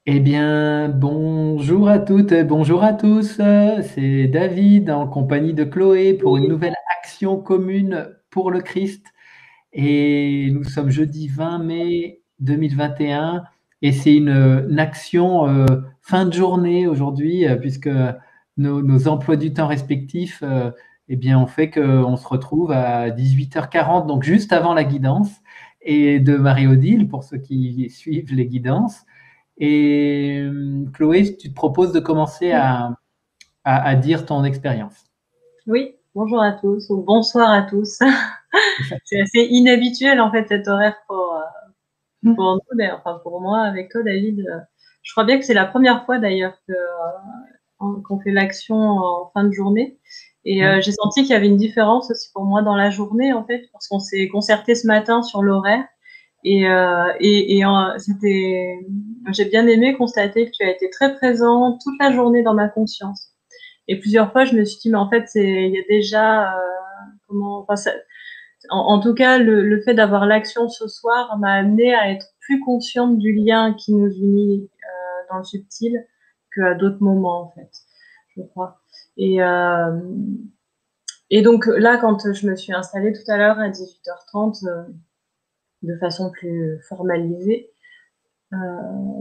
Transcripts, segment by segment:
Eh bien, bonjour à toutes et bonjour à tous. C'est David en compagnie de Chloé pour une nouvelle action commune pour le Christ. Et nous sommes jeudi 20 mai 2021 et c'est une action fin de journée aujourd'hui puisque nos emplois du temps respectifs eh bien, ont fait qu'on se retrouve à 18h40, donc juste avant la guidance et de Marie-Odile pour ceux qui suivent les guidances. Et Chloé, tu te proposes de commencer à dire ton expérience. Oui, bonjour à tous, ou bonsoir à tous. C'est assez inhabituel en fait cet horaire pour nous, enfin pour moi avec toi David. Je crois bien que c'est la première fois d'ailleurs qu'on fait l'action en fin de journée. Et j'ai senti qu'il y avait une différence aussi pour moi dans la journée en fait, parce qu'on s'est concerté ce matin sur l'horaire. C'était, j'ai bien aimé constater que tu as été très présent toute la journée dans ma conscience. Et plusieurs fois, je me suis dit, mais en fait, il y a déjà, enfin, en tout cas, le fait d'avoir l'action ce soir m'a amené à être plus consciente du lien qui nous unit dans le subtil qu'à d'autres moments, en fait, je crois. Et, euh, et donc là, quand je me suis installée tout à l'heure à 18h30, de façon plus formalisée, euh,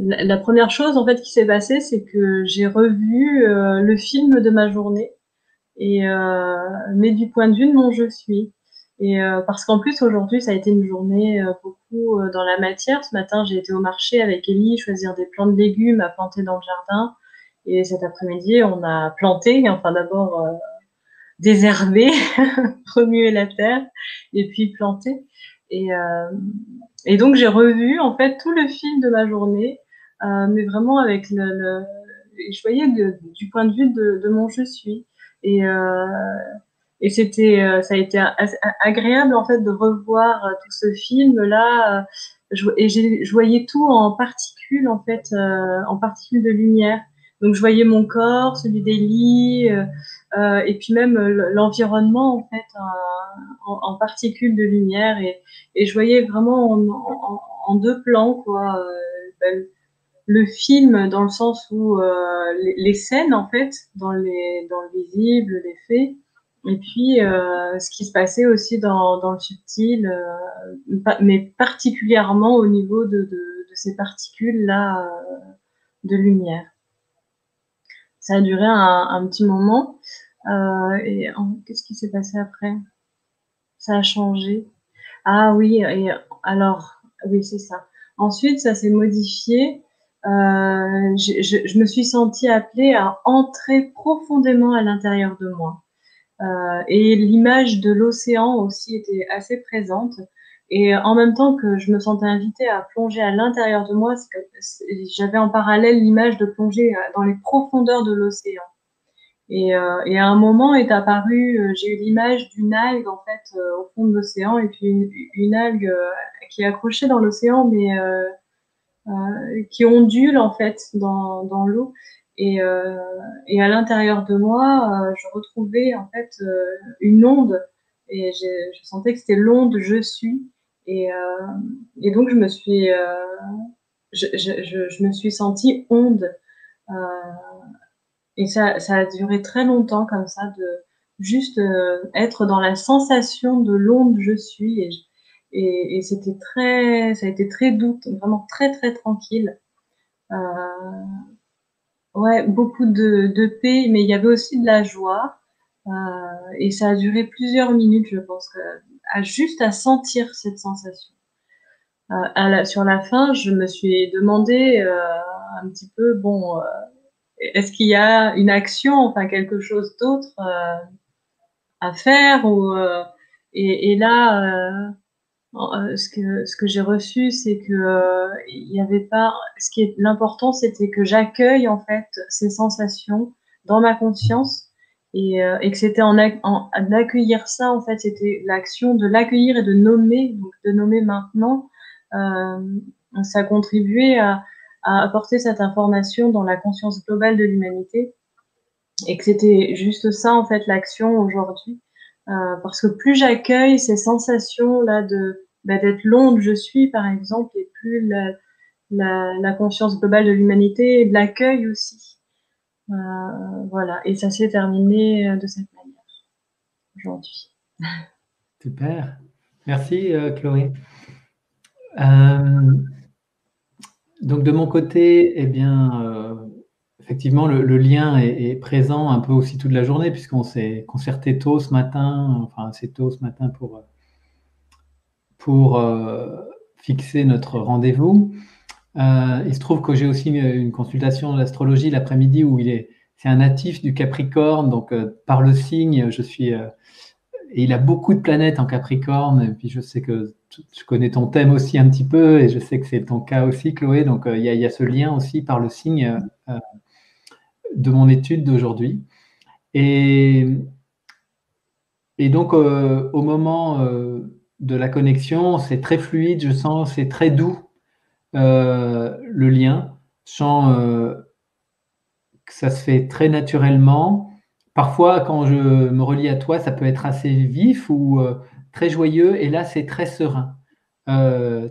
la première chose en fait qui s'est passée, c'est que j'ai revu le film de ma journée mais du point de vue de mon je suis. Parce qu'en plus aujourd'hui ça a été une journée beaucoup dans la matière. Ce matin j'ai été au marché avec Ellie choisir des plants de légumes à planter dans le jardin. Et cet après-midi on a planté, enfin d'abord désherber, remuer la terre et puis planter. Et, euh, et donc j'ai revu en fait tout le fil de ma journée, mais vraiment avec je voyais du point de vue de mon je suis. Et, euh, ça a été agréable en fait de revoir tout ce film là. Je voyais tout en particules en fait, en particules de lumière. Donc je voyais mon corps, celui d'Ellie, et puis même l'environnement en fait en particules de lumière et je voyais vraiment en deux plans quoi. Ben, le film dans le sens où les scènes en fait dans le visible, les faits, et puis ce qui se passait aussi dans le subtil, mais particulièrement au niveau de ces particules là de lumière. Ça a duré un petit moment. Qu'est-ce qui s'est passé après? Ça a changé. Ah oui, et alors, oui, c'est ça. Ensuite, ça s'est modifié. Je me suis sentie appelée à entrer profondément à l'intérieur de moi. Et l'image de l'océan aussi était assez présente. Et en même temps que je me sentais invitée à plonger à l'intérieur de moi, j'avais en parallèle l'image de plonger dans les profondeurs de l'océan. Et à un moment est apparu, j'ai eu l'image d'une algue en fait au fond de l'océan et puis une algue qui est accrochée dans l'océan qui ondule en fait dans l'eau et et à l'intérieur de moi je retrouvais en fait une onde et je sentais que c'était l'onde je suis et, euh, et donc je me suis sentie onde euh, et ça a duré très longtemps comme ça, de juste être dans la sensation de l'onde je suis. Et ça a été très doux, vraiment très très tranquille. Euh, ouais, beaucoup de paix, mais il y avait aussi de la joie. Euh, et ça a duré plusieurs minutes, je pense, juste à sentir cette sensation. Sur la fin, je me suis demandé un petit peu, bon, est-ce qu'il y a une action, enfin quelque chose d'autre à faire et là ce que j'ai reçu c'est que il y avait pas ce qui est l'important c'était que j'accueille en fait ces sensations dans ma conscience et que c'était d'accueillir ça en fait c'était l'action de l'accueillir et de nommer donc de nommer maintenant euh, ça contribuait à apporter cette information dans la conscience globale de l'humanité et que c'était juste ça en fait l'action aujourd'hui. Parce que plus j'accueille ces sensations là d'être l'onde je suis par exemple et plus la conscience globale de l'humanité et de l'accueil aussi. Voilà, et ça s'est terminé de cette manière aujourd'hui. Super. Merci, Chloé. Donc, de mon côté, eh bien, effectivement, le lien est présent un peu aussi toute la journée, puisqu'on s'est concerté tôt ce matin, enfin assez tôt ce matin pour fixer notre rendez-vous. Il se trouve que j'ai aussi une consultation d'astrologie l'après-midi où c'est un natif du Capricorne, donc par le signe, et il a beaucoup de planètes en Capricorne, et puis je sais que je connais ton thème aussi un petit peu, et je sais que c'est ton cas aussi, Chloé, donc il y a ce lien aussi par le signe de mon étude d'aujourd'hui. Et donc, au moment de la connexion, c'est très fluide, je sens, c'est très doux, le lien. Je sens que ça se fait très naturellement. Parfois, quand je me relie à toi, ça peut être assez vif ou très joyeux, et là, c'est très serein,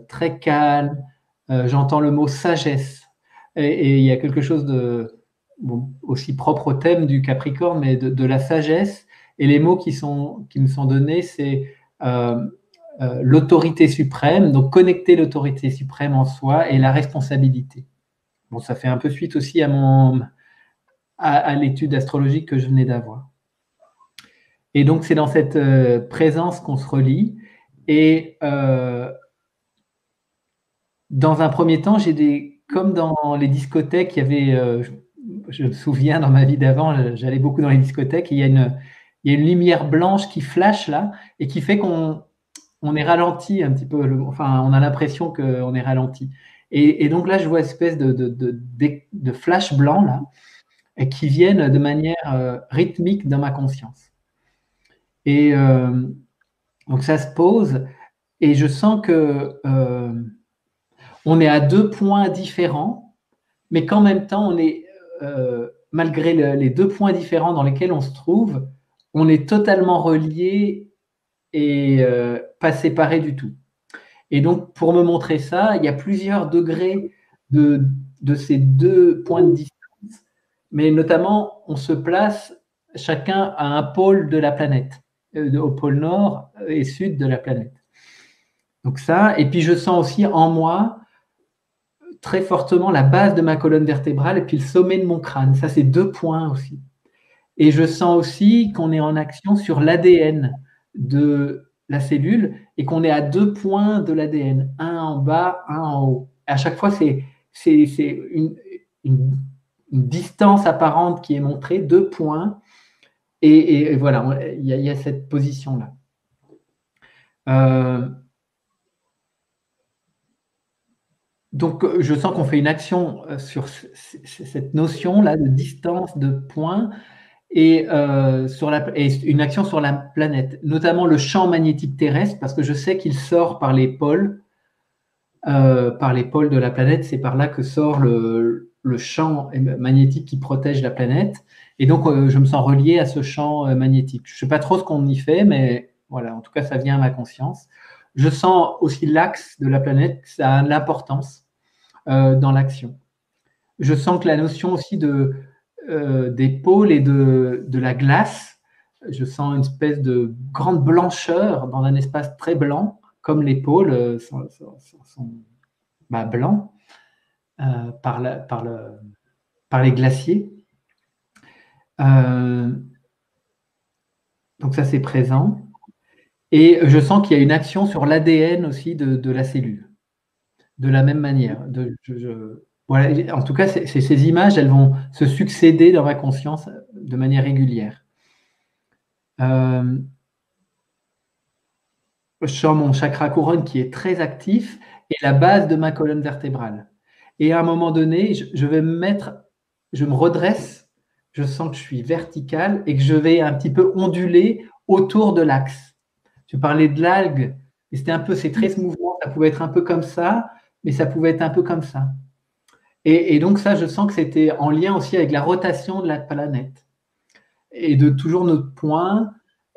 très calme. J'entends le mot sagesse. Et il y a quelque chose de aussi propre au thème du Capricorne, mais de la sagesse. Et les mots qui me sont donnés, c'est l'autorité suprême, donc connecter l'autorité suprême en soi et la responsabilité. Bon, ça fait un peu suite aussi à l'étude astrologique que je venais d'avoir. Et donc, c'est dans cette présence qu'on se relie. Et dans un premier temps, comme dans les discothèques, il y avait, je me souviens dans ma vie d'avant, j'allais beaucoup dans les discothèques, et il y a une lumière blanche qui flash là, et qui fait qu'on est ralenti un petit peu, enfin, on a l'impression qu'on est ralenti. Et donc là, je vois une espèce de flash blanc là, et qui viennent de manière rythmique dans ma conscience. Et donc ça se pose, et je sens que on est à deux points différents, mais qu'en même temps, on est, malgré les deux points différents dans lesquels on se trouve, on est totalement reliés et pas séparés du tout. Et donc, pour me montrer ça, il y a plusieurs degrés de ces deux points de distance, mais notamment, on se place chacun à un pôle de la planète, au pôle nord et sud de la planète. Donc ça, et puis je sens aussi en moi très fortement la base de ma colonne vertébrale et puis le sommet de mon crâne. Ça, c'est deux points aussi. Et je sens aussi qu'on est en action sur l'ADN de la cellule et qu'on est à deux points de l'ADN, un en bas, un en haut. À chaque fois, c'est une distance apparente qui est montrée, deux points. Et voilà, il y a cette position-là. Donc, je sens qu'on fait une action sur cette notion-là de distance, de points, et une action sur la planète, notamment le champ magnétique terrestre, parce que je sais qu'il sort par les pôles de la planète. C'est par là que sort le champ magnétique qui protège la planète. Et donc, je me sens relié à ce champ magnétique. Je ne sais pas trop ce qu'on y fait, mais voilà, en tout cas, ça vient à ma conscience. Je sens aussi l'axe de la planète, ça a de l'importance dans l'action. Je sens que la notion aussi des pôles et de la glace, je sens une espèce de grande blancheur dans un espace très blanc, comme les pôles sont blancs par les glaciers. Donc ça, c'est présent. Et je sens qu'il y a une action sur l'ADN aussi de la cellule, de la même manière. Voilà, en tout cas, ces images, elles vont se succéder dans ma conscience de manière régulière. Je sens mon chakra couronne qui est très actif et la base de ma colonne vertébrale. Et à un moment donné, je me redresse, je sens que je suis vertical et que je vais un petit peu onduler autour de l'axe. Tu parlais de l'algue, et c'est très ce mouvement, ça pouvait être un peu comme ça, mais ça pouvait être un peu comme ça. Et donc ça, je sens que c'était en lien aussi avec la rotation de la planète et de toujours notre point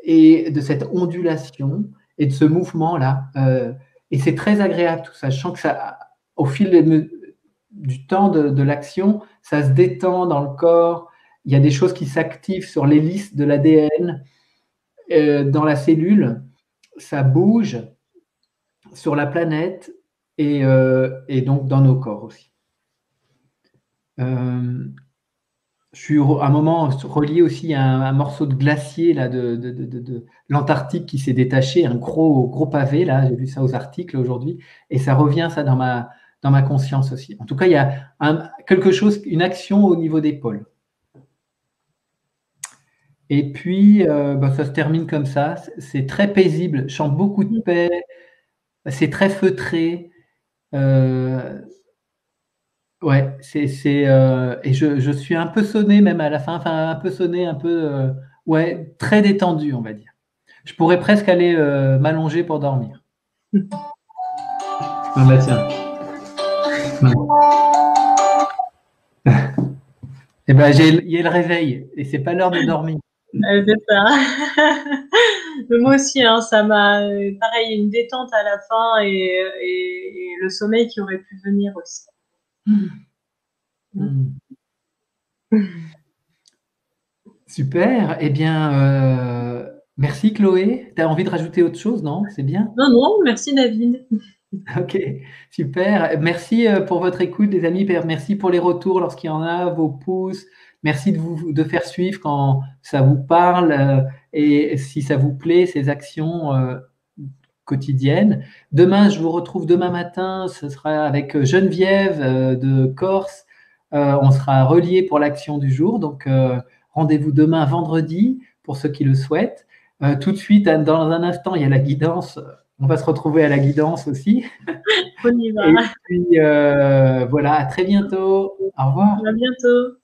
et de cette ondulation et de ce mouvement-là. Et c'est très agréable tout ça. Je sens que ça, au fil du temps de l'action, ça se détend dans le corps. Il y a des choses qui s'activent sur l'hélice de l'ADN dans la cellule. Ça bouge sur la planète et donc dans nos corps aussi. Je suis à un moment relié aussi à un morceau de glacier là, de l'Antarctique qui s'est détaché, un gros pavé, là, j'ai vu ça aux articles aujourd'hui, et ça revient ça dans ma conscience aussi. En tout cas, il y a quelque chose, une action au niveau des pôles. Et puis, ça se termine comme ça, c'est très paisible, je sens beaucoup de paix, c'est très feutré. Ouais, et je suis un peu sonné même à la fin, enfin un peu sonné, un peu, ouais, très détendu, on va dire. Je pourrais presque aller m'allonger pour dormir. Ah bah tiens. Et ben il y a le réveil et c'est pas l'heure de dormir. C'est ça. Moi aussi, hein, ça m'a pareil une détente à la fin et le sommeil qui aurait pu venir aussi. Super. Eh bien, merci Chloé. Tu as envie de rajouter autre chose, non? C'est bien? Non, merci David. Ok, super. Merci pour votre écoute, les amis. Merci pour les retours lorsqu'il y en a, vos pouces. Merci de faire suivre quand ça vous parle et si ça vous plaît, ces actions quotidiennes. Demain, je vous retrouve demain matin. Ce sera avec Geneviève de Corse. On sera reliés pour l'action du jour. Donc, rendez-vous demain vendredi pour ceux qui le souhaitent. Tout de suite, dans un instant, il y a la guidance. On va se retrouver à la guidance aussi. On y va. Et puis, voilà, à très bientôt. Au revoir. À bientôt.